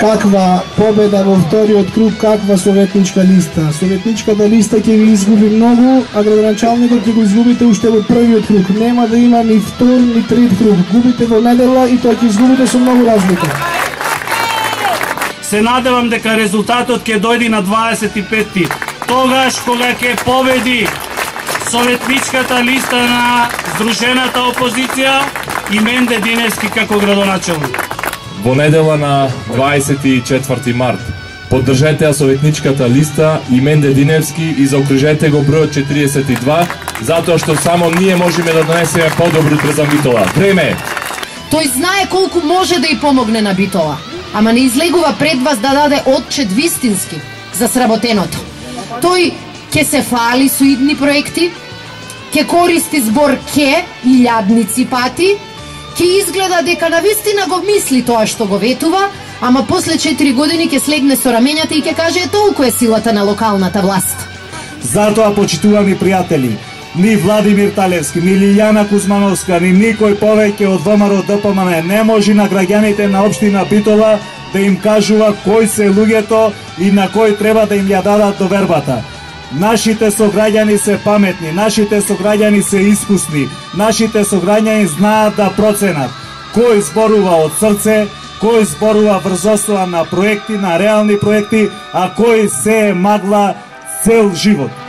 каква победа во вториот круг, каква советничка листа. Советничката листа ќе ви изгуби многу, а градоначалникот ќе го изгубите уште во првиот круг. Нема да има ни втор, ни трет круг. Губите во недела и тоа ќе изгубите со многу разлика. Се надевам дека резултатот ќе дојде на 25-ти. Тогаш кога ќе победи советничката листа на Здружената опозиција и Менде Диневски како градоначалник. Во недела на 24 март поддржете ја советничката листа и Менде Диневски и заокружете го бројот 42, затоа што само ние можеме да донесеме подобро утре за Битола. Време! Тој знае колку може да и помогне на Битола, ама не излегува пред вас да даде отчет вистински за сработеното. Тој ќе се фали со идни проекти, ќе користи збор ке илјадници пати, ќе изгледа дека навистина го мисли тоа што го ветува, ама после 4 години ќе слегне со рамењата и ќе каже толку е силата на локалната власт. Затоа, почитувани пријатели, ни Владимир Талевски, ни Лилјана Кузмановска, ни никој повеќе од ВМРО ДПМН не може на граѓаните на општина Битола да им кажува кои се луѓето и на кој треба да им ја дадат довербата. Нашите сограѓани се паметни, нашите сограѓани се искусни, нашите сограѓани знаат да проценат кој зборува од срце, кој зборува врз основа на проекти, на реални проекти, а кој се е магла цел живот.